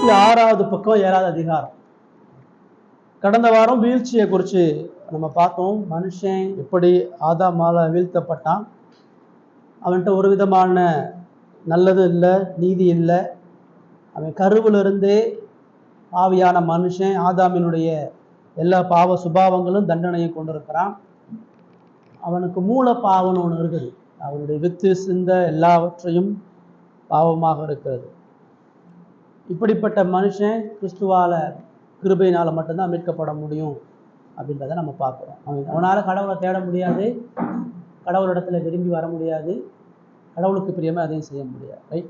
66வது பக்கம் 7வது அதிகாரம். கடந்த வாரம் வீழ்ச்சியை குறித்து நம்ம பார்த்தோம். மனுஷன் எப்படி ஆதாமால வீழ்த்தப்பட்டான், அவன்கிட்ட ஒரு விதமான நல்லது இல்லை, நீதி இல்லை. அவன் கருவிலிருந்தே பாவியான மனுஷன் ஆதாமினுடைய எல்லா பாவ சுபாவங்களும் தண்டனையும் கொண்டிருக்கிறான். அவனுக்கு மூல பாவம்னு ஒன்று இருக்குது. அவனுடைய வித்து சிந்த எல்லாவற்றையும் பாவமாக இருக்கிறது. இப்படிப்பட்ட மனுஷன் கிறிஸ்துவால கிருபையினால மட்டும்தான் மீட்கப்பட முடியும் அப்படின்றத நம்ம பார்க்குறோம். அவனால் கடவுளை தேட முடியாது, கடவுளிடத்துல விரும்பி வர முடியாது, கடவுளுக்கு பிரியமே அதையும் செய்ய முடியாது. ரைட்.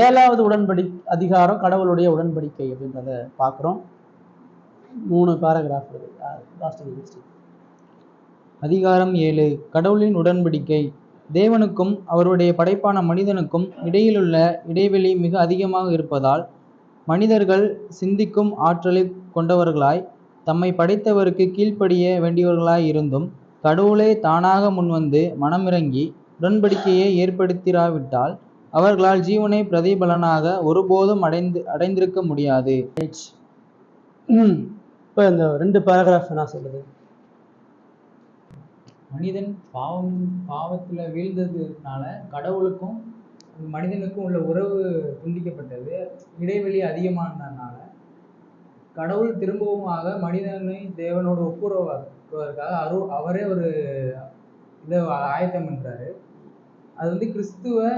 7வது அதிகாரம் கடவுளுடைய உடன்படிக்கை அப்படின்றத பார்க்குறோம். 3 பேராகிராஃப் இருக்குது. அதிகாரம் 7. கடவுளின் உடன்படிக்கை. தேவனுக்கும் அவருடைய படைப்பான மனிதனுக்கும் இடையிலுள்ள இடைவெளி மிக அதிகமாக இருப்பதால் மனிதர்கள் சிந்திக்கும் ஆற்றலை கொண்டவர்களாய் தம்மை படைத்தவருக்கு கீழ்ப்படிய வேண்டியவர்களாய் இருந்தும் கடவுளே தானாக முன்வந்து மனமிறங்கி உடன்படிக்கையை ஏற்படுத்திராவிட்டால் அவர்களால் ஜீவனை பிரதிபலனாக ஒருபோதும் அடைந்திருக்க முடியாது. இப்போ இந்த 2 பேராகிராஃப் என்ன சொல்லுது? மனிதன் பாவத்துல வீழ்ந்ததுனால கடவுளுக்கும் மனிதனுக்கும் உள்ள உறவு துண்டிக்கப்பட்டது. இடைவெளி அதிகமானதுனால கடவுள் திரும்பவுமாக மனிதனை தேவனோடு ஒப்புரவாக்குவதற்காக அவரே ஒரு இதை ஆயத்தம் பண்றாரு. அது வந்து கிறிஸ்துவை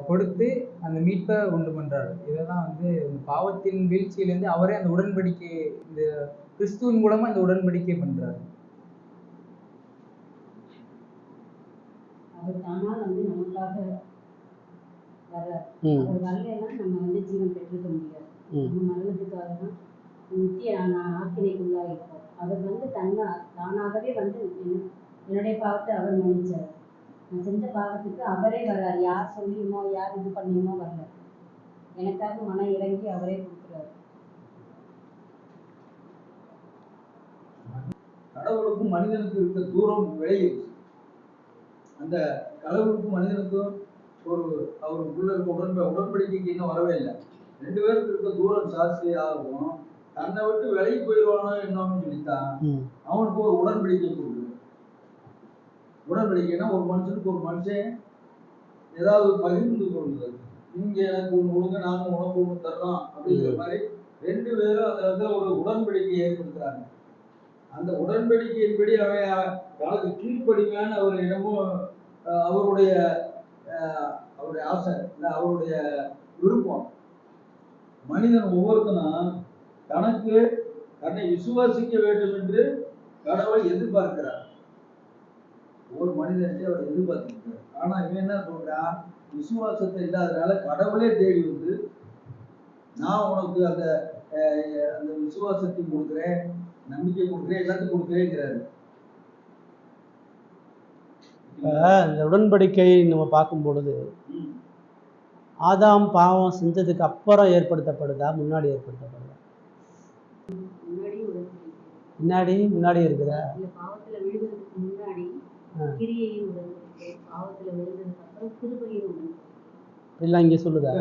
கொடுத்து அந்த மீட்பை உண்டு பண்றாரு. இதெல்லாம் வந்து பாவத்தின் வீழ்ச்சியிலேருந்து அவரே அந்த உடன்படிக்கை, இந்த கிறிஸ்துவின் மூலமா இந்த உடன்படிக்கை பண்றாரு. அவர் தானா வந்து நமக்காக வர, அவர் வரலைன்னா நம்ம வந்து ஜீவன் பெற்றிருக்க முடியாது. நம்ம மரணத்துக்காக தான் நித்திய ஆக்கினைக்குள்ளாக இருப்போம். அவர் வந்து தானாகவே வந்து என்னுடைய பாவத்தை அவர் மன்னிச்சார். நான் செஞ்ச பாவத்துக்கு அவரே வர்றார். யார் சொல்லியுமோ யார் இது பண்ணியுமோ வரல, எனக்காக மனம் இறங்கி அவரே கொடுக்குறாரு. கடவுளுக்கும் மனிதனுக்கு இருக்க தூரம் விளையுது. அந்த கடவுளுக்கும் மனிதனுக்கும் அவருக்குள்ள இருக்க உடன்படிக்கைக்கு இன்னும் வரவே இல்லை. 2 பேருக்கு இருக்க தூரம் ஜாஸ்தியாகும். தன்னை விட்டு விலகி போயிடுவானோ என்னன்னு சொல்லித்தான் அவனுக்கு ஒரு உடன்படிக்கை கொடுக்குது. உடன்படிக்கைன்னா ஒரு மனுஷனுக்கு ஒரு மனுஷன் ஏதாவது பகிர்ந்து கொள்ளுது. இங்க எனக்கு ஒன்று கொடுங்க, நானும் உனக்கு ஒன்று தரலாம் அப்படிங்கிற மாதிரி 2 பேரும் அந்த இடத்துல ஒரு உடன்படிக்கை ஏற்படுத்துறாங்க. அந்த உடன்படிக்கையின்படி அவன் தனக்கு கீழ்ப்படிமையான ஒரு இடமும் அவருடைய ஆசை இல்லை, அவருடைய விருப்பம். மனிதன் ஒவ்வொருத்தனும் தன்னை விசுவாசிக்க வேண்டும் என்று கடவுள் எதிர்பார்க்கிறார். ஒவ்வொரு மனிதனுக்கு அவர் எதிர்பார்க்கிறார். ஆனா இவன் என்ன சொல்றான்? விசுவாசத்தை இல்லாதனால கடவுளே தேடி வந்து நான் உனக்கு அந்த விசுவாசத்தை கொடுக்குறேன், நம்பிக்கை கொடுக்குறேன், எல்லாத்தையும் கொடுக்குறேங்கிறாரு. இந்த உடன்படிக்கை நம்ம பார்க்கும் பொழுது ஆதாம் பாவம் செஞ்சதுக்கு அப்புறம் ஏற்படுத்தப்படுதா, முன்னாடி ஏற்படுத்தப்படுதா? முன்னாடி இருக்குதா? பாவத்துல விழுகிறதுக்கு முன்னாடி கிரியையும் உடன்படிக்கை, பாவத்துல விழுகிறதுக்கு அப்புறம் கிருபையும் உடன்படிக்கை. இல்லை, இங்கே சொல்லுதா?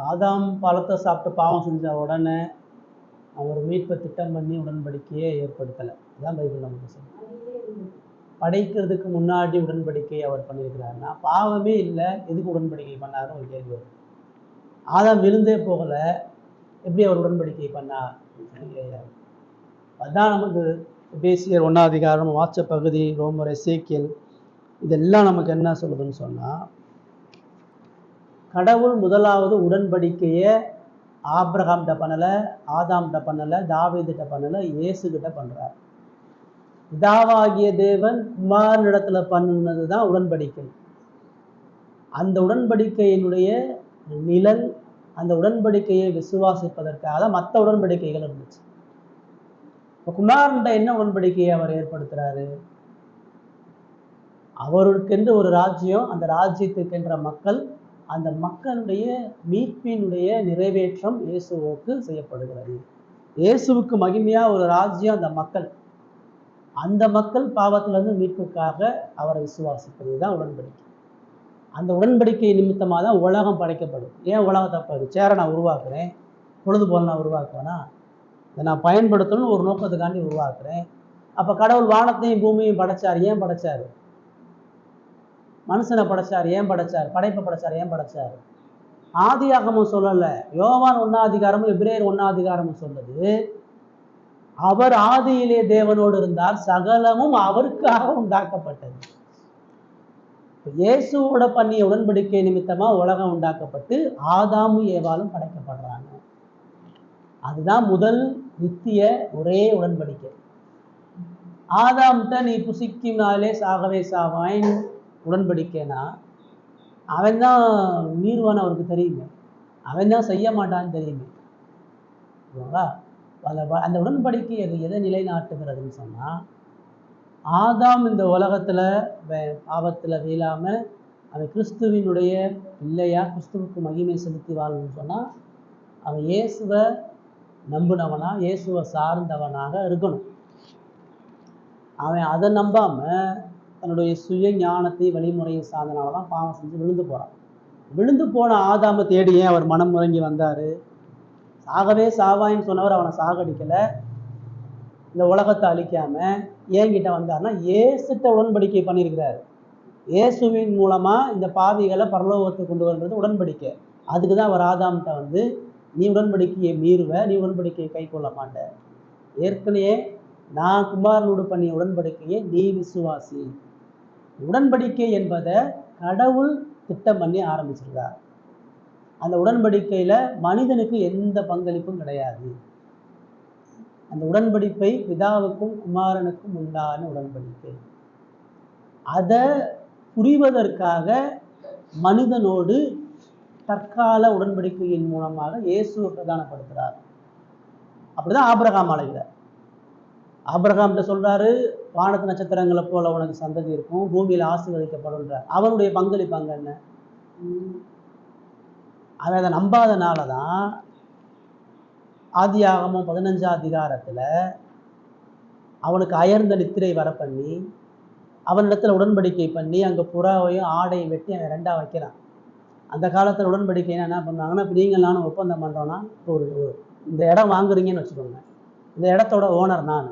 ஆதாம் பழத்தை சாப்பிட்டு பாவம் செஞ்ச உடனே அவர் மீட்பை திட்டம் பண்ணி உடன்படிக்கையே ஏற்படுத்தலை. அதான் பைபிள் நமக்கு சொல்லுது. படைக்கிறதுக்கு முன்னாடி உடன்படிக்கை அவர் பண்ணியிருக்கிறாருன்னா பாவமே இல்லை, எதுக்கு உடன்படிக்கை பண்ணாருன்னு ஒரு கேள்வி வரும். ஆதாம் விழுந்தே போகலை, எப்படி அவர் உடன்படிக்கை பண்ணார்? அதுதான் நமக்கு எபேசியர் 1ஆம் அதிகாரம், வாட்ச பகுதி, ரோமர், எசேக்கியேல் இதெல்லாம் நமக்கு என்ன சொல்லுதுன்னு சொன்னால், கடவுள் முதலாவது உடன்படிக்கையை ஆபிரகாம்கிட்ட பண்ணலை, ஆதாம்கிட்ட பண்ணலை, தாவீதுகிட்ட பண்ணலை, இயேசுகிட்ட பண்ணுறார். பிதாவாகிய தேவன் குமாரனிடத்துல பண்ணினது தான் உடன்படிக்கை. அந்த உடன்படிக்கையினுடைய நிழல், அந்த உடன்படிக்கையை விசுவாசிப்பதற்காக மற்ற உடன்படிக்கைகள் இருந்துச்சு. இப்போ குமாரன்கிட்ட என்ன உடன்படிக்கையை அவர் ஏற்படுத்துறாரு? அவருக்கென்று ஒரு ராஜ்யம், அந்த ராஜ்யத்துக்கென்ற மக்கள், அந்த மக்களுடைய மீட்பினுடைய நிறைவேற்றம் இயேசுவுக்கு செய்யப்படுகிறது. இயேசுவுக்கு மகிமையா ஒரு ராஜ்யம், அந்த மக்கள், அந்த மக்கள் பாவத்திலிருந்து மீட்புக்காக அவரை விசுவாசிப்பது தான் உடன்படிக்கை. அந்த உடன்படிக்கை நிமித்தமாக தான் உலகம் படைக்கப்படும். ஏன் உலகத்தை சேரை நான் உருவாக்குறேன், பொழுதுபோல் நான் உருவாக்குவேன்னா இதை நான் பயன்படுத்தணும்னு ஒரு நோக்கத்துக்காண்டி உருவாக்குறேன். அப்போ கடவுள் வானத்தையும் பூமியையும் படைச்சார். ஏன் படைச்சார்? மனுஷனை படைச்சார். ஏன் படைச்சார்? படைப்பை படைச்சார். ஏன் படைச்சார்? ஆதியாகமும் சொல்லலை, யோவான் 1ஆம் அதிகாரமும் எபிரேயர் 1ஆம் அதிகாரமும் சொல்லுது, அவர் ஆதியிலே தேவனோடு இருந்தார், சகலமும் அவருக்காக உண்டாக்கப்பட்டது. இயேசுவோட பண்ணிய உடன்படிக்கை நிமித்தமா உலகம் உண்டாக்கப்பட்டு ஆதாமும் ஏவாளும் படைக்கப்படுறாங்க. அதுதான் முதல் நித்திய ஒரே உடன்படிக்கை. ஆதாம்கிட்ட நீ புசிக்கும்னாலே சாகவே சாவாய் உடன்படிக்கைனா அவன் தான் மீறுவான்னு அவருக்கு தெரியுமே, அவன் தான் செய்ய மாட்டான்னு தெரியுமே. அந்த உடன்படிக்கை அது எதை நிலைநாட்டுகிறதுன்னு சொன்னால், ஆதாம் இந்த உலகத்தில் பாவத்தில் வீழாமல் அவன் கிறிஸ்துவினுடைய பிள்ளையா கிறிஸ்துவுக்கு மகிமை செலுத்தி வாழணும்னு சொன்னால் அவன் இயேசுவை நம்பினவனா இயேசுவை சார்ந்தவனாக இருக்கணும். அவன் அதை நம்பாமல் தன்னுடைய சுய ஞானத்தை வழிமுறையை சார்ந்தனால தான் பாவம் செஞ்சு விழுந்து போகிறான். விழுந்து போன ஆதாமை தேடி ஏன் அவர் மனம் முறங்கி வந்தார்? சாகவே சாவாயின்னு சொன்னவர் அவனை சாகடிக்கலை, இந்த உலகத்தை அழிக்காமல் ஏங்கிட்ட வந்தார்னா இயேசுட்ட உடன்படிக்கை பண்ணியிருக்கிறார். இயேசுவின் மூலமாக இந்த பாவிகளை பரலோகத்தை கொண்டு வருகிறது உடன்படிக்கை. அதுக்கு தான் அவர் ஆதாம்கிட்ட வந்து நீ உடன்படிக்கையை மீறுவ, நீ உடன்படிக்கையை கை கொள்ள மாட்ட, ஏற்கனவே நான் குமாரனோடு பண்ணிய உடன்படிக்கையை நீ விசுவாசி. உடன்படிக்கை என்பதை கடவுள் திட்டம் பண்ணி ஆரம்பிச்சிருக்கார். அந்த உடன்படிக்கையில் மனிதனுக்கு எந்த பங்களிப்பும் கிடையாது. அந்த உடன்படிப்பை பிதாவுக்கும் குமாரனுக்கும் உண்டான உடன்படிக்கை. அதை புரிவதற்காக மனிதனோடு தற்கால உடன்படிக்கையின் மூலமாக இயேசுவை பிரதானப்படுத்துகிறார். அப்படிதான் ஆபிரகாம் அழைக்கிறார். ஆபிரகாம்கிட்ட சொல்றாரு, வானத்து நட்சத்திரங்களை போல உனக்கு சந்ததி இருக்கும், பூமியில் ஆசீர்வதிக்கப்படுன்றார். அவனுடைய பங்களிப்பு அங்க என்ன? அவன் அதை நம்பாதனால தான் ஆதியாகமம் 15ஆம் அதிகாரத்தில் அவனுக்கு அயர்ந்த நித்திரை வர பண்ணி அவனிடத்துல உடன்படிக்கை பண்ணி அங்கே புறாவையும் ஆடையும் வெட்டி அவன் ரெண்டா வைக்கிறான். அந்த காலத்தில் உடன்படிக்கைனா என்ன பண்ணாங்கன்னா, இப்போ நீங்கள் நானும் ஒப்பந்தம் பண்ணுறோன்னா, இப்போ ஒரு இந்த இடம் வாங்குறீங்கன்னு வச்சுக்கோங்க, இந்த இடத்தோட ஓனர் நான்,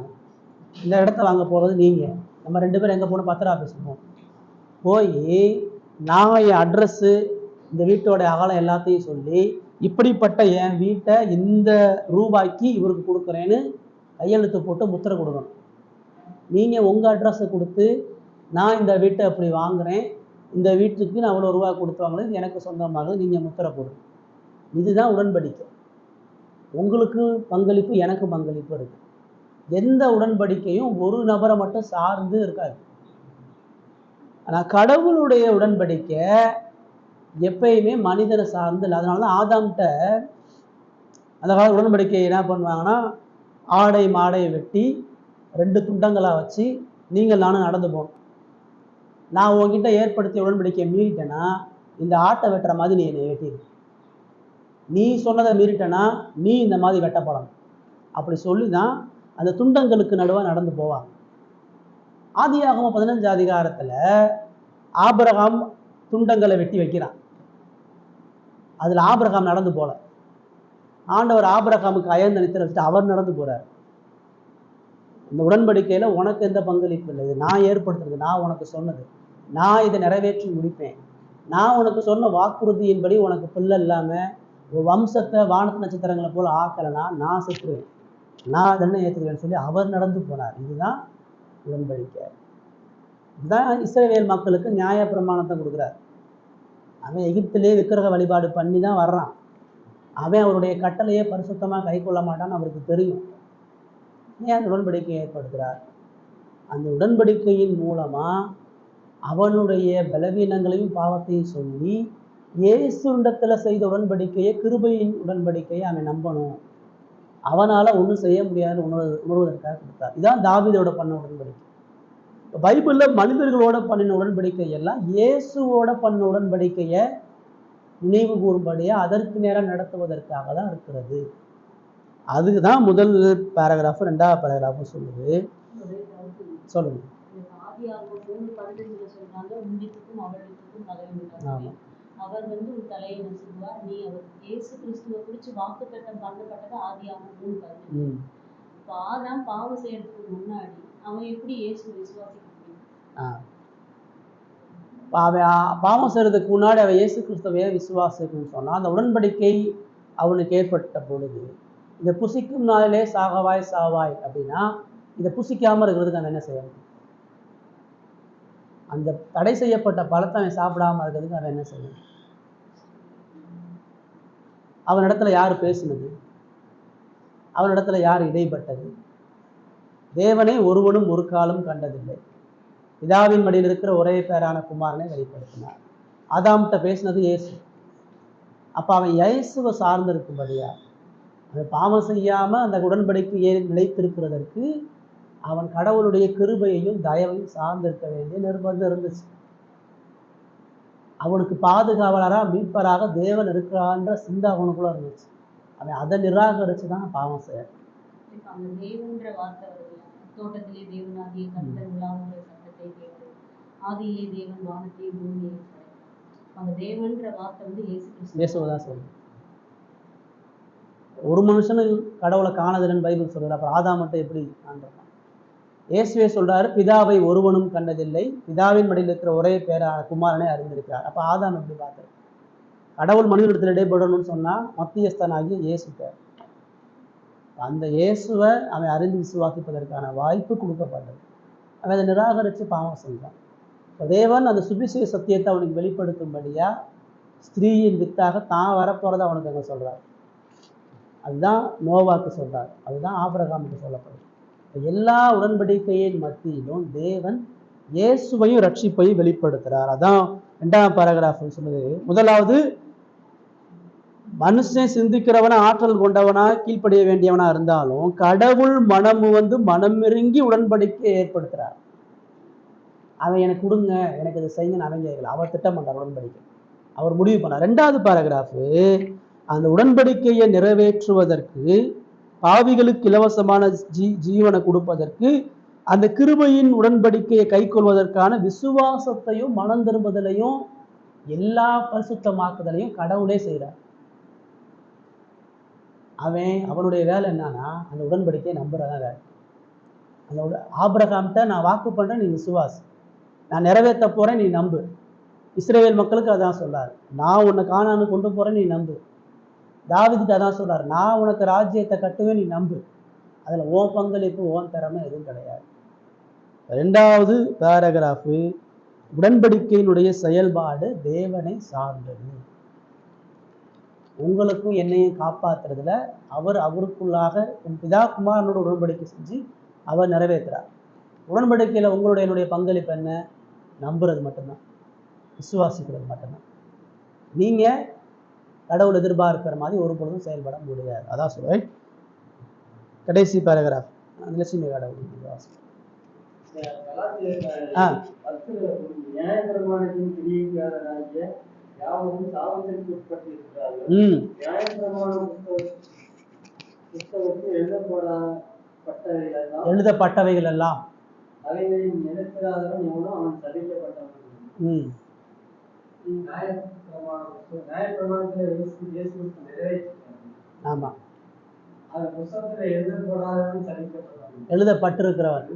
இந்த இடத்த வாங்க போகிறது நீங்கள், நம்ம 2 பேரும் எங்கே போகணும்? பத்திர ஆஃபீஸ் போகணும். போய் நான் என் அட்ரஸ்ஸு இந்த வீட்டோட அகலம் எல்லாத்தையும் சொல்லி இப்படிப்பட்ட என் வீட்டை இந்த ரூபாய்க்கு இவருக்கு கொடுக்குறேன்னு கையெழுத்து போட்டு முத்திரை கொடுக்கணும். நீங்கள் உங்கள் அட்ரஸை கொடுத்து நான் இந்த வீட்டை அப்படி வாங்குகிறேன், இந்த வீட்டுக்கு நான் அவ்வளோ ரூபா கொடுத்து வாங்குறது எனக்கு சொந்தமாகுது, நீங்கள் முத்திரை போடுங்க. இதுதான் உடன்படிக்கை. உங்களுக்கு பங்களிப்பு, எனக்கு பங்களிப்பு இருக்குது. எந்த உடன்படிக்கையும் ஒரு நபரை மட்டும் சார்ந்து இருக்காது. ஆனால் கடவுளுடைய உடன்படிக்கை எப்பயுமே மனிதனை சார்ந்து இல்லை. அதனால தான் ஆதாம்கிட்ட அந்த கால உடன்படிக்கை என்ன பண்ணுவாங்கன்னா, ஆடை மாடையை வெட்டி 2 துண்டங்களாக வச்சு நீங்கள் நானும் நடந்து போகணும். நான் உங்ககிட்ட ஏற்படுத்திய உடன்படிக்கையை மீறிட்டேன்னா இந்த ஆட்டை வெட்டுற மாதிரி நீ என்னை வெட்டிடு, நீ சொன்னதை மீறிட்டேன்னா நீ இந்த மாதிரி வெட்டப்படணும். அப்படி சொல்லி தான் அந்த துண்டங்களுக்கு நடுவாக நடந்து போவாங்க. ஆதியாகமம் 15ஆம் அதிகாரத்தில் ஆபிரகாம் துண்டங்களை வெட்டி வைக்கிறான். அதில் ஆபிரகாம் நடந்து போல, ஆண்டவர் ஆபிரகாமுக்கு அயர்ந்த நித்திரை வச்சுட்டு அவர் நடந்து போறார். இந்த உடன்படிக்கையில் உனக்கு எந்த பங்களிப்பு இல்லை, இது நான் ஏற்படுத்துறது, நான் உனக்கு சொன்னது, நான் இதை நிறைவேற்றி முடிப்பேன், நான் உனக்கு சொன்ன வாக்குறுதியின்படி உனக்கு பிள்ளை இல்லாமல் வம்சத்தை வானத்து நட்சத்திரங்களை போல ஆக்கலைன்னா நான் செத்துருவேன், நான் அதென்ன ஏற்றுக்குவேன்னு சொல்லி அவர் நடந்து போனார். இதுதான் உடன்படிக்கை. இதுதான் இஸ்ரவேல் மக்களுக்கு நியாய பிரமாணத்தை கொடுக்குறார். அவன் எகிப்திலே விக்கிரக வழிபாடு பண்ணி தான் வர்றான். அவன் அவருடைய கட்டளையை பரிசுத்தமாக கை கொள்ள மாட்டான்னு அவருக்கு தெரியும். ஏன் அந்த உடன்படிக்கையை ஏற்படுத்துகிறார்? அந்த உடன்படிக்கையின் மூலமாக அவனுடைய பலவீனங்களையும் பாவத்தையும் சொல்லி இயேசுண்டத்தில் செய்த உடன்படிக்கையை, கிருபையின் உடன்படிக்கையை அவன் நம்பணும். அவனால் ஒன்றும் செய்ய முடியாதுன்னு உணர்வதற்காக கொடுத்தார். இதான் தாவீதோட பண்ண உடன்படிக்கை. பைபிளில் மனிதர்களோட பண்ணின உடன்படிக்கை எல்லாம் இயேசுவோட பண்ண உடன்படிக்கையை நினைவு கூறும்படியாக அதற்கு நேரம் நடத்துவதற்காக தான் இருக்கிறது. அதுக்கு தான் முதல் பேராகிராஃபு 2ஆவது பேராகிராஃபு சொல்லுது. சொல்லுங்க. ஆதியாகமம் 3:15 சொல்றாங்க, உன்னிடத்துக்கும் அவளிடத்துக்கும் கதவை உண்டாக்குவேன். ஆமா. அவர் உன் தலையை நசுக்குவார், நீ அவர். இயேசு கிறிஸ்துவை குறித்து வாக்குத்தத்தம் பண்ணப்பட்டது ஆதியாகமம் 3:15. ம். இப்போ ஆதாம் பாவம் செய்யறதுக்கு முன்னாடி அவன் எப்படி இயேசு விசுவாசிக்க முடியும்? அவன் பாவம் செய்யறதுக்கு முன்னாடி அவன் இயேசு கிறிஸ்துவையே விசுவாசிக்கணும்னு சொன்னான். அந்த உடன்படிக்கை அவனுக்கு ஏற்பட்ட பொழுது இதை புசிக்கும் நாளிலே சாகவாய் சாவாய் அப்படின்னா இதை புசிக்காம இருக்கிறதுக்கு அவன் என்ன செய்யணும்? அந்த தடை செய்யப்பட்ட பழத்தை அவன் சாப்பிடாம இருக்கிறதுக்கு அவன் என்ன செய்யணும்? அவனிடத்துல யார் பேசினது? அவனிடத்துல யார் இடைப்பட்டது? தேவனை ஒருவனும் ஒரு காலம் கண்டதில்லை. பிதாவின் மடியில் இருக்கிற ஒரே பேரான குமாரனை வெளிப்படுத்தினார். ஆதாம்கிட்ட பேசினது இயேசு. அப்ப அவன் இயேசுவை சார்ந்திருக்கும்படியா அவன் பாவம் செய்யாம அந்த உடன்படிக்கையை நிலைத்திருக்கிறதற்கு அவன் கடவுளுடைய கிருபையையும் தயவையும் சார்ந்திருக்க வேண்டிய நிர்பந்தம் இருந்துச்சு. அவனுக்கு பாதுகாவலரா மீட்பராக தேவன் இருக்கிறான்ற சிந்தை அவனுக்குள்ள இருந்துச்சு. அவன் அதை நிராகரிச்சுதான் பாவம் செய்ய. அந்த தேவன்ற வார்த்தை வருது, தோட்டத்திலே தேவனாகிய கர்த்தர் உலாவுகிற சத்தத்தை கேட்டு ஆதியிலே தேவன் வானத்தையும் பூமியையும் படைத்தார். அந்த தேவன்ற வார்த்தை இயேசுதான் சொல்லுது. ஒரு மனுஷனும் கடவுளை காணதில்லைன்னு பைபிள் சொல்றாரு. அப்புறம் ஆதாம் மட்டும் எப்படி காண்றான்? இயேசுவே சொல்றாரு, பிதாவை ஒருவனும் கண்டதில்லை, பிதாவின் மடியில் இருக்கிற ஒரே பேரான குமாரனை அறிந்திருக்கிறார். அப்ப ஆதாம் எப்படி பார்த்தார்? கடவுள் மனிதனிடத்தில் இடைபடணும்னு சொன்னா மத்தியஸ்தனாகிய இயேசு பேர். அந்த இயேசுவை அவன் அறிந்து விசுவாசிப்பதற்கான வாய்ப்பு கொடுக்கப்பட்டது. அவன் அதை நிராகரித்து பாவம் செஞ்சான். தேவன் அந்த சுபிசேஷ சத்தியத்தை அவனுக்கு வெளிப்படுத்தும்படியா ஸ்திரீயின் வித்தாக தான் வரப்போறதை அவனுக்கு அங்கே சொல்றார். அதுதான் நோவாக்கு சொல்றார், அதுதான் ஆபிரகாமுக்கு சொல்லப்படுது. எல்லா உடன்படிக்கையின் மத்தியிலும் தேவன் இயேசுவையும் ரட்சிப்பையும் வெளிப்படுத்துறார். அதான் 2ஆம் பாராகிராஃப் சொல்லுது. முதலாவது, மனுஷன் சிந்திக்கிறவனா ஆற்றல் கொண்டவனா கீழ்ப்படிய வேண்டியவனா இருந்தாலும் கடவுள் மனமிருங்கி உடன்படிக்கையை ஏற்படுத்துறார். அவன் எனக்கு கொடுங்க, எனக்கு இதை செய்யுங்கன்னு அவன் கேட்கல, அவர் திட்டம் பண்றார் உடன்படிக்கை, அவர் முடிவு பண்ணார். 2வது பாராகிராஃபு, அந்த உடன்படிக்கையை நிறைவேற்றுவதற்கு, பாவிகளுக்கு இலவசமான ஜீவனை கொடுப்பதற்கு, அந்த கிருபையின் உடன்படிக்கையை கைக்கொள்வதற்கான விசுவாசத்தையும் மனம் திரும்புதலையும் எல்லா பரிசுத்தமாக்குதலையும் கடவுளே செய்கிறார். அவனுடைய வேலை என்னன்னா அந்த உடன்படிக்கையை நம்புறதான் வேலை. அந்த ஆபிரகாம்கிட்ட நான் வாக்கு பண்றேன், நீ விசுவாசி, நான் நிறைவேற்ற போறேன், நீ நம்பு. இஸ்ரவேல் மக்களுக்கு அதான் சொல்றாரு, நான் உன்னை கானானு கொண்டு போறேன், நீ நம்பு. தாவீதுக்கு அதான் சொல்றாரு, நான் உனக்கு ராஜ்யத்தை கட்டுவேன், நீ நம்பு. அதுல ஓன் பங்களிப்பு ஓன் திறமை எதுவும் கிடையாது. 2வது பாராகிராஃபு, உடன்படிக்கையினுடைய செயல்பாடு தேவனை சார்ந்தது. உங்களுக்கும் என்னையும் காப்பாத்துறதுல அவருக்குள்ளாக உன் பிதா குமாரனோட உடன்படிக்கை செஞ்சு அவர் நிறைவேற்றுறார். உடன்படிக்கையில உங்களுடைய என்னுடைய பங்களிப்பு என்ன? நம்புறது மட்டும்தான், விசுவாசிக்கிறது மட்டும்தான். நீங்க கடவுள் எதிர்பார்க்கிற மாதிரி ஒரு பொழுதும் செயல்பட முடியாது. அதான் சொல்றேன். கடைசி பாராகிராஃப், லட்சுமி கடவுள் விசுவாசி. நியாயப்பிரமாணத்தின் கிரியைக்காரராகிய யாவரும் சாபத்திற்கு உட்பட்டிருக்கிறார்கள். நியாயப்பிரமாண புத்தகத்தில் எழுதப்பட்டவைகள் எல்லாம் அவைகளின் நிலத்திராதவன் எவனோ அவன் சபிக்கப்பட்டவன். நியாயப்பிரமாணத்துல ஆமா, அந்த புத்தகத்துல எழுதப்படாதவன் சபிக்கப்பட்டவன். எழுதப்பட்டிருக்கிறவன்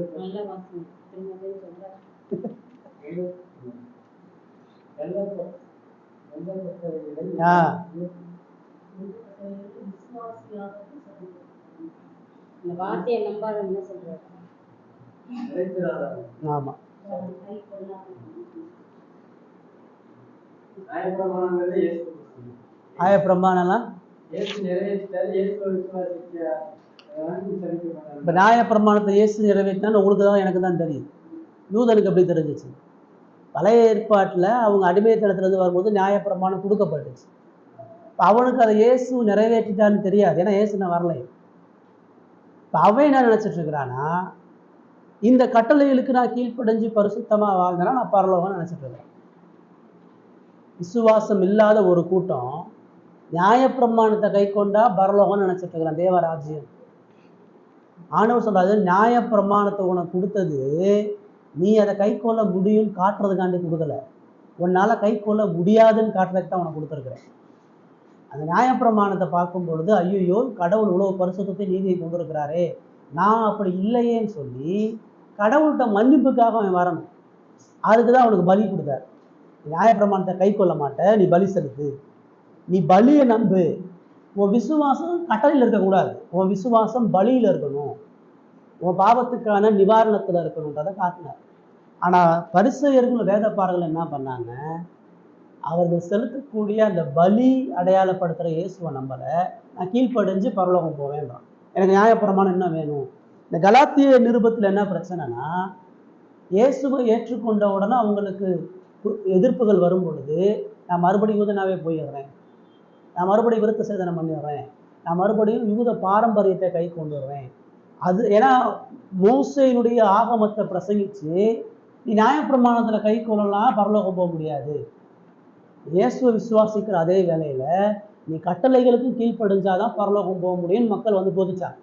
வார்த்தையை நம்பாத என்ன சொல்றாரு? ஆமா, நியாயப்பிரமாணம் இப்ப நியாயப்பிரமாணத்தை இயேசு நிறைவேற்றினா உங்களுக்கு தான் எனக்கு தான் தெரியும். யூதனுக்கு எப்படி தெரிஞ்சிச்சு? பழைய ஏற்பாட்டில் அவங்க அடிமைத்தனத்திலிருந்து வரும்போது நியாயப்பிரமாணம் கொடுக்கப்பட்டுச்சு. இப்போ அவனுக்கு அதை இயேசு நிறைவேற்றிட்டான்னு தெரியாது, ஏன்னா இயேசு நான் வரலை. இப்போ அவன் என்ன நினைச்சிட்டு இருக்கிறான்னா, இந்த கட்டளைகளுக்கு நான் கீழ்ப்படைஞ்சு பரிசுத்தமாக வாழ்ந்தேன்னா நான் பரலோகம்னு நினைச்சிட்டு இருக்கிறேன். விசுவாசம் இல்லாத ஒரு கூட்டம் நியாயப்பிரமாணத்தை கை கொண்டா பரலோகம்னு நினைச்சிட்டு இருக்கிறான், தேவராஜ்யம். ஆண்டவர் சொல்றாரு, நியாயப்பிரமாணத்தை உனக்கு கொடுத்தது நீ அதை கை கொள்ள முடியும்னு காட்டுறதுக்காண்டி கொடுக்கல, உன்னால் கை கொள்ள முடியாதுன்னு காட்டுறதுக்கு தான் உனக்கு கொடுத்துருக்குறேன். அந்த நியாயப்பிரமாணத்தை பார்க்கும் பொழுது ஐயோ கடவுள் இவ்வளோ பரிசுத்தத்தை நீதியை கொண்டிருக்கிறாரே, நான் அப்படி இல்லையேன்னு சொல்லி கடவுள்கிட்ட மன்னிப்புக்காக அவன் வரணும். அதுக்கு தான் அவனுக்கு பலி கொடுத்தார். நியாயப்பிரமாணத்தை கை கொள்ள மாட்டேன், நீ பலி செலுத்து, நீ பலியை நம்பு, உன் விசுவாசம் கட்டளையில் இருக்கக்கூடாது, உன் விசுவாசம் பலியில் இருக்கணும், உன் பாவத்துக்கான நிவாரணத்தில் இருக்கணுன்றதை காட்டினார். ஆனால் பரிசேயர்கள் வேதப்பாரர்கள் என்ன பண்ணாங்க, அவர்கள் செலுத்தக்கூடிய அந்த பலி அடையாளப்படுத்துகிற இயேசுவை நம்பலை, நான் கீழ்ப்படிஞ்சு பரலோகம் போவேன்றான், எனக்கு நியாயப்பிரமாணம் என்ன வேணும். இந்த கலாத்திய நிருபத்தில் என்ன பிரச்சனைனா, இயேசுவை ஏற்றுக்கொண்ட உடனே அவங்களுக்கு எதிர்ப்புகள் வரும் பொழுது நான் மறுபடியும் யூதனாவே போயிடுறேன், நான் மறுபடியும் விருத்த சேதனம் பண்ணிடுறேன், நான் மறுபடியும் யூத பாரம்பரியத்தை கை கொண்டு வருவேன். அது ஏன்னா மோசேயினுடைய ஆகமத்தை பிரசங்கிச்சு நீ நியாயப்பிரமாணத்தில் கை கொள்ளலாம், பரலோகம் போக முடியாது. இயேசுவை விசுவாசிக்கிற அதே வேளையில் நீ கட்டளைகளுக்கு கீழ்ப்படிஞ்சாதான் பரலோகம் போக முடியும்னு மக்கள் வந்து போதிச்சாங்க.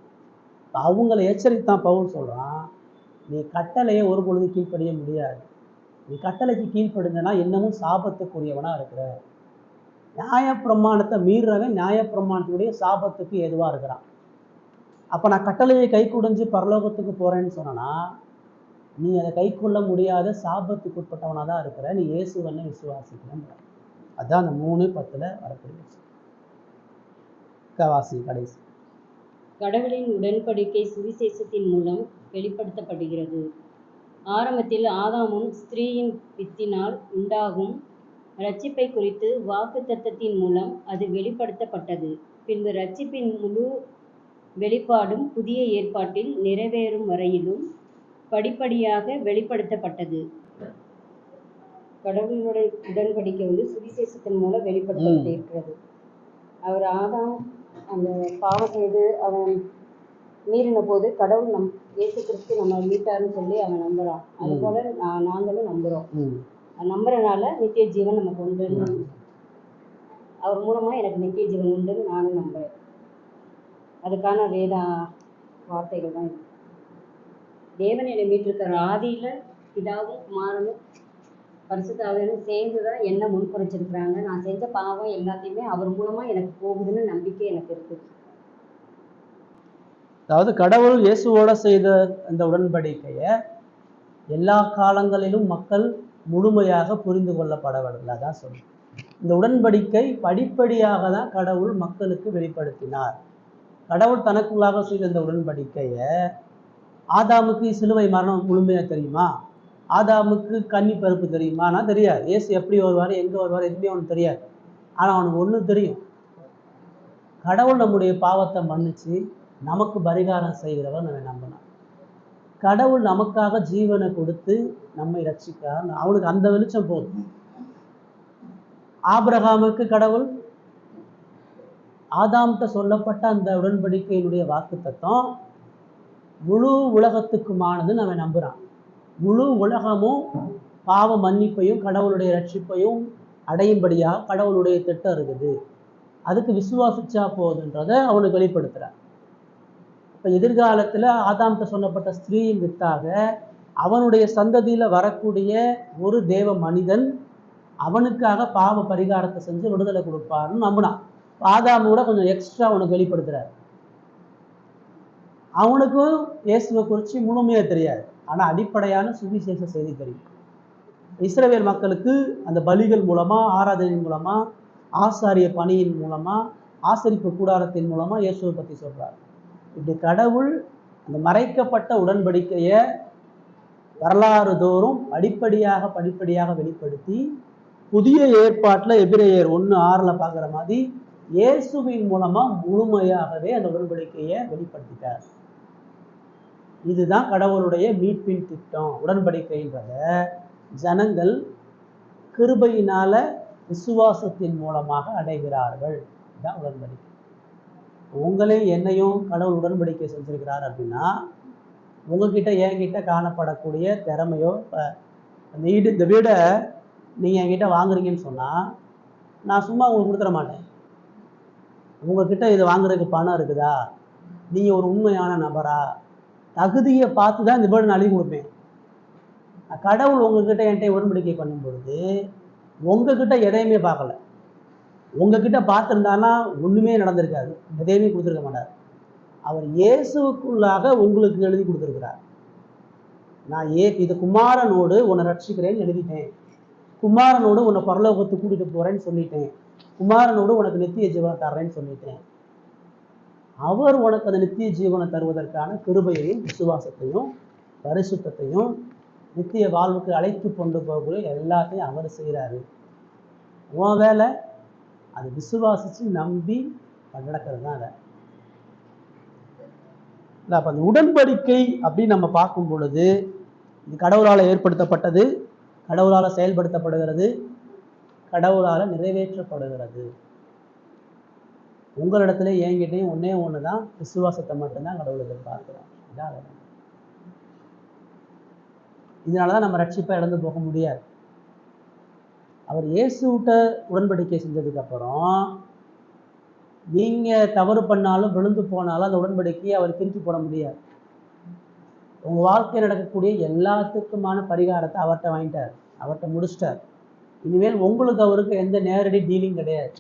அவங்களை எச்சரித்தான் பவுல் சொல்கிறான், நீ கட்டளையை ஒரு பொழுது கீழ்ப்படிய முடியாது, நீ கட்டளைக்கு கீழ்ப்படிஞ்சனா இன்னமும் சாபத்துக்குரியவனாக இருக்கிற. நியாயப்பிரமாணத்தை மீறவன் நியாயப்பிரமாணத்தினுடைய சாபத்துக்கு எதுவாக இருக்கிறான். அப்போ நான் கட்டளையை கை குடிஞ்சு பரலோகத்துக்கு போகிறேன்னு சொன்னா நீ அதை கை கொள்ள முடியாத சாபத்துக்கு உட்பட்டவனாக தான் இருக்கிற, நீ இயேசுவனை விசுவாசிக்கிறேன். அதுதான் அந்த 3:10 வரக்கூடிய வாசி கடைசி. கடவுளின் உடன்படிக்கை சுவிசேஷத்தின் மூலம் வெளிப்படுத்தப்படுகிறது. ஆரம்பத்தில் ஆதாமும் ஸ்திரீயின் வித்தினால் உண்டாகும் இரட்சிப்பை குறித்து வாக்குத்தத்தத்தின் மூலம் அது வெளிப்படுத்தப்பட்டது. பின்பு இரட்சிப்பின் முழு வெளிப்பாடும் புதிய ஏற்பாட்டில் நிறைவேறும் வரையிலும் படிப்படியாக வெளிப்படுத்தப்பட்டது. கடவுளுடைய உடன்படிக்கை சுவிசேஷத்தின் மூலம் வெளிப்படுத்தப்பட்டிருக்கிறது. அவர் ஆதாம் அந்த பாவம் செய்து அவன் மீறின போது கடவுள் இயேசு கிறிஸ்து நம்ம மீட்டாருன்னு சொல்லி அவன் நம்புறான். அதுபோல நாங்களும் நம்புறோம். நம்புறதுனால நித்திய ஜீவன் நமக்கு உண்டுன்னு, அவர் மூலமா எனக்கு நித்திய ஜீவன் உண்டுன்னு நானும் நம்புறேன். அதுக்கான வேத வார்த்தைகள் தான் இது. தேவன் என்னை மீட்டிருக்கிற ஆதியில பிதாவும் குமாரனும் பரிசுத்த ஆவியும் சேர்ந்து தான் என்ன முன்குறைச்சிருக்கிறாங்க. நான் செஞ்ச பாவம் எல்லாத்தையுமே அவர் மூலமா எனக்கு போகுதுன்னு நம்பிக்கை எனக்கு இருக்குது. அதாவது கடவுள் இயேசுவோட செய்த அந்த உடன்படிக்கையை எல்லா காலங்களிலும் மக்கள் முழுமையாக புரிந்து கொள்ளப்படவில்லை. அதான் சொல்லுங்க. இந்த உடன்படிக்கை படிப்படியாக தான் கடவுள் மக்களுக்கு வெளிப்படுத்தினார். கடவுள் தனக்குள்ளாக செய்த இந்த உடன்படிக்கையை ஆதாமுக்கு சிலுவை மரணம் முழுமையாக தெரியுமா? ஆதாமுக்கு கன்னி பருப்பு தெரியுமா? ஆனால் தெரியாது. இயேசு எப்படி வருவார், எங்கே வருவார், எதுவுமே அவனுக்கு தெரியாது. ஆனால் அவனுக்கு ஒன்று தெரியும், கடவுள் நம்முடைய பாவத்தை மன்னிச்சு நமக்கு பரிகாரம் செய்கிறவர் நம்ம நம்பினான். கடவுள் நமக்காக ஜீவனை கொடுத்து நம்மை ரட்சிக்கிறார். அவனுக்கு அந்த வெளிச்சம் போதும். ஆபிரகாமுக்கு கடவுள் ஆதாம்கிட்ட சொல்லப்பட்ட அந்த உடன்படிக்கையினுடைய வாக்குத்தத்தம் முழு உலகத்துக்குமானது நம்ம நம்புறான். முழு உலகமும் பாவ மன்னிப்பையும் கடவுளுடைய ரட்சிப்பையும் அடையும்படியாக கடவுளுடைய திட்டம் இருக்குது. அதுக்கு விசுவாசிச்சா போகுதுன்றதை அவனுக்கு வெளிப்படுத்துறார். இப்போ எதிர்காலத்தில் ஆதாம்கிட்ட சொல்லப்பட்ட ஸ்திரீயின் வித்தாக அவனுடைய சந்ததியில் வரக்கூடிய ஒரு தேவ மனிதன் அவனுக்காக பாவ பரிகாரத்தை செஞ்சு விடுதலை கொடுப்பாருன்னு நம்பினான். ஆதாம் கூட கொஞ்சம் எக்ஸ்ட்ரா அவனுக்கு வெளிப்படுத்துறாரு. அவனுக்கும் இயேசுவை குறித்து முழுமையாக தெரியாது, ஆனால் அடிப்படையான சுவிசேஷ செய்தி தெரியும். இஸ்ரவேல் மக்களுக்கு அந்த பலிகள் மூலமாக, ஆராதனையின் மூலமாக, ஆசாரிய பணியின் மூலமாக, ஆசரிப்பு கூடாரத்தின் மூலமாக இயேசுவை பற்றி சொல்கிறார். இப்படி கடவுள் அந்த மறைக்கப்பட்ட உடன்படிக்கையை வரலாறு தோறும் படிப்படியாக வெளிப்படுத்தி புதிய ஏற்பாட்டில் எபிரேயர் 1:6 பார்க்குற மாதிரி இயேசுவின் மூலமாக முழுமையாகவே அந்த உடன்படிக்கையை வெளிப்படுத்திட்டார். இதுதான் கடவுளுடைய மீட்பின் திட்டம். உடன்படிக்கைன்றத ஜனங்கள் கிருபையினால விசுவாசத்தின் மூலமாக அடைகிறார்கள். இதுதான் உடன்படிக்கை. உங்களையும் என்னையும் கடவுள் உடன்படிக்கை செஞ்சிருக்கிறார் அப்படின்னா உங்ககிட்ட என்கிட்ட காணப்படக்கூடிய திறமையோ, இந்த வீடை நீங்கள் என்கிட்ட வாங்குறீங்கன்னு சொன்னால் நான் சும்மா உங்களுக்கு கொடுத்துட மாட்டேன். உங்ககிட்ட இதை வாங்குறதுக்கு பணம் இருக்குதா, நீங்கள் ஒரு உண்மையான நபரா, தகுதியை பார்த்து தான் இந்த வீடு நான் அள்ளி கொடுப்பேன். கடவுள் உங்ககிட்ட என்கிட்ட உடன்படிக்கை பண்ணும் பொழுது உங்ககிட்ட எதையுமே பார்க்கல. உங்ககிட்ட பார்த்துருந்தானா ஒண்ணுமே நடந்திருக்காது, எதையுமே கொடுத்துருக்க மாட்டார். அவர் இயேசுக்குள்ளாக உங்களுக்கு எழுதி கொடுத்துருக்கிறார். நான் இது குமாரனோடு உன்னை ரட்சிக்கிறேன்னு எழுதிட்டேன், குமாரனோடு உன்னை பரலோகத்துக்கு கூட்டிட்டு போறேன்னு சொல்லிட்டேன், குமாரனோடு உனக்கு நித்திய ஜீவனை தர்றேன்னு சொல்லிட்டேன். அவர் உனக்கு அந்த நித்திய ஜீவனை தருவதற்கான கிருபையையும் விசுவாசத்தையும் பரிசுத்தையும் நித்திய வாழ்வுக்கு அழைத்து கொண்டு போகக்கூடிய எல்லாத்தையும் அவர் செய்கிறாரு. உன் வேலை அதை விசுவாசிச்சு நம்பி நடக்கிறது தான் வேலை. அப்போ அந்த உடன்படிக்கை அப்படின்னு நம்ம பார்க்கும் பொழுது இது கடவுளால் ஏற்படுத்தப்பட்டது, கடவுளால் செயல்படுத்தப்படுகிறது, கடவுளால் நிறைவேற்றப்படுகிறது. உங்களிடத்துல என்கிட்டையும் ஒன்னே ஒன்று தான், விசுவாசத்தை மட்டும்தான் கடவுள் எதிர்பார்க்கிறார். இதான் வேலை. இதனாலதான் நம்ம ரட்சிப்பை இழந்து போக முடியாது. அவர் இயேசுட்ட உடன்படிக்கை செஞ்சதுக்கு அப்புறம் நீங்க தவறு பண்ணாலும் விழுந்து போனாலும் அந்த உடன்படிக்கையை அவர் திருப்பி போட முடியாது. உங்க வாழ்க்கையில் நடக்கக்கூடிய எல்லாத்துக்குமான பரிகாரத்தை அவர்கிட்ட வாங்கிட்டார், அவர்கிட்ட முடிச்சிட்டார். இனிமேல் உங்களுக்கு அவருக்கு எந்த நேரடி டீலிங் கிடையாது.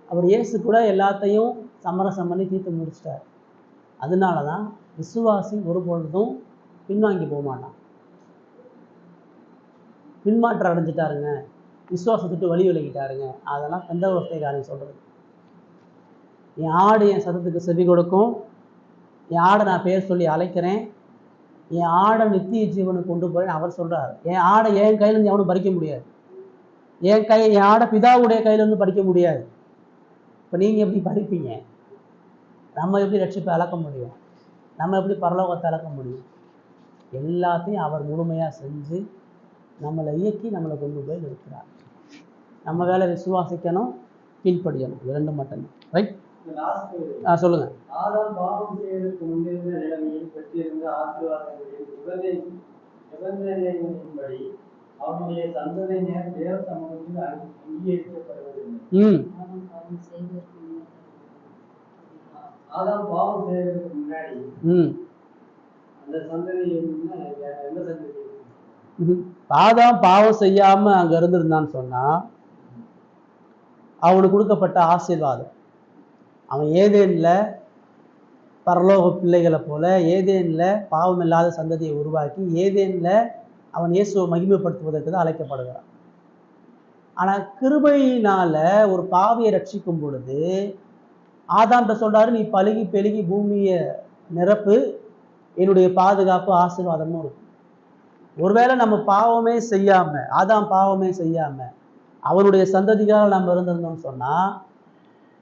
அவர் இயேசு கூட எல்லாத்தையும் சமரசம் பண்ணி தீர்த்து முடிச்சிட்டார். அதனாலதான் விசுவாசி ஒருபொழுதும் பின்வாங்கி போக மாட்டான். பின்மாற்றம் அடைஞ்சிட்டாருங்க, விசுவாசத்துட்டு வழி விலகிட்டாருங்க, அதெல்லாம் பெந்தகோஸ்தைக்காரன் சொல்றது. என் ஆடு என் சத்தத்துக்கு செவி கொடுக்கும், என் ஆடை நான் பேர் சொல்லி அழைக்கிறேன், என் ஆடை நித்திய ஜீவனுக்கு கொண்டு போறேன்னு அவர் சொல்றாரு. என் ஆடை என் கையிலேருந்து எவனும் பறிக்க முடியாது, என் ஆடை பிதாவுடைய கையிலேருந்து பறிக்க முடியாது. இப்போ நீங்க எப்படி பறிப்பீங்க? நம்ம எப்படி ரட்சிப்பை அளக்க முடியும்? நம்ம எப்படி பரலோகத்தை அளக்க முடியும்? எல்லாத்தையும் அவர் முழுமையா செஞ்சு நம்மளை இயக்கி நம்மளை கொண்டு போய் நிறுத்துறார். நம்ம வேலை விசுவாசிக்கணும், கீழ்ப்படியணும், இது ரெண்டு மட்டும்தான். ரைட்? சொல்லுங்க. ஆதாம் பாவம் செய்வதற்கு முன்னிருந்த நிலைமையில் பெற்றிருந்த ஆசீர்வாதங்களின் நிபந்தனையின்படி அவனுடைய சந்ததியினர் தேவ சமூகத்தில் அங்கீகரிக்கப்படுவதில்லை. ஆதாம் பாவம் செய்வதற்கு முன்னாடி அந்த சந்ததி எந்த சந்ததி? ஆதாம் பாவம் செய்யாம அங்க இருந்திருந்தான்னு சொன்னா அவனுக்கு கொடுக்கப்பட்ட ஆசீர்வாதம், அவன் ஏதேன்ல பரலோக பிள்ளைகளை போல ஏதேன்ல பாவம் இல்லாத சந்ததியை உருவாக்கி ஏதேன்ல அவன் இயேசுவை மகிமைப்படுத்துவதற்கு தான் அழைக்கப்படுகிறான். ஆனா கிருபையினால ஒரு பாவியை ரட்சிக்கும் பொழுது ஆதாம்கிட்ட சொல்றாரு, நீ பழுகி பெருகி பூமியை நிரப்பு, என்னுடைய பாதுகாப்பு ஆசீர்வாதமும் இருக்கு. ஒருவேளை நம்ம பாவமே செய்யாம, ஆதாம் பாவமே செய்யாம அவனுடைய சந்ததிகளால் நம்ம இருந்திருந்தோம்னு சொன்னா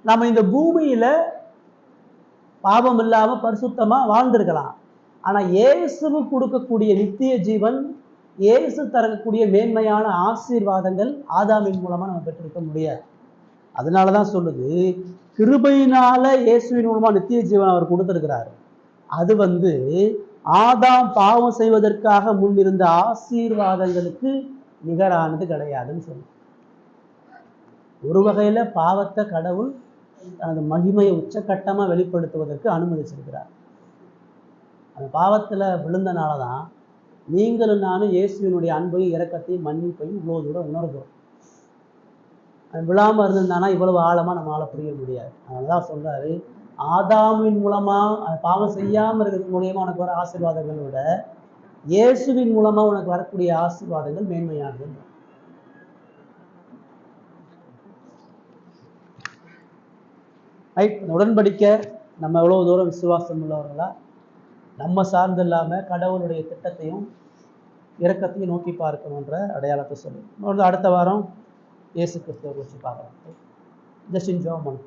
நம்ம இந்த பூமியில பாவம் இல்லாம பரிசுத்தமா வாழ்ந்திருக்கலாம். ஆனா இயேசு கொடுக்கக்கூடிய நித்திய ஜீவன், இயேசு தரக்கூடிய மேன்மையான ஆசீர்வாதங்கள் ஆதாமின் மூலமா நம்ம பெற்றிருக்க முடியாது. அதனாலதான் சொல்லுது, கிருபையினால இயேசுவின் மூலமா நித்திய ஜீவன் அவர் கொடுத்திருக்கிறாரு. அது ஆதாம் பாவம் செய்வதற்காக முன்னிருந்த ஆசீர்வாதங்களுக்கு நிகரானது கிடையாதுன்னு சொல்லு. ஒரு வகையில பாவத்தை கடவுள் தனது மகிமையை உச்சக்கட்டமா வெளிப்படுத்துவதற்கு அனுமதிச்சிருக்கிறார். அந்த பாவத்துல விழுந்தனாலதான் நீங்களும் நானும் இயேசுவினுடைய அன்பையும் இரக்கத்தையும் மன்னிப்பையும் இவ்வளவு தூரம் உணர்கிறோம். அது விழாம இருந்திருந்தானா இவ்வளவு ஆழமா நம்மளால புரிய முடியாது. அதனாலதான் சொல்றாரு, ஆதாமின் மூலமா பாவம் செய்யாம இருக்கிறது மூலியமா உனக்கு வர ஆசீர்வாதங்களை விட இயேசுவின் மூலமா உனக்கு வரக்கூடிய ஆசீர்வாதங்கள் மேன்மையானது. ரைட்? உடன்படிக்க நம்ம எவ்வளவு தூரம் விசுவாசம் உள்ளவர்களா, நம்ம சார்ந்து இல்லாம கடவுளுடைய திட்டத்தையும் இரக்கத்தையும் நோக்கி பார்க்கணுன்ற அடையாளத்தை சொல்லி அடுத்த வாரம் இயேசு கிறிஸ்துவை குறித்து பார்க்கலாம். ஜஸ்டின் ஜோமன்.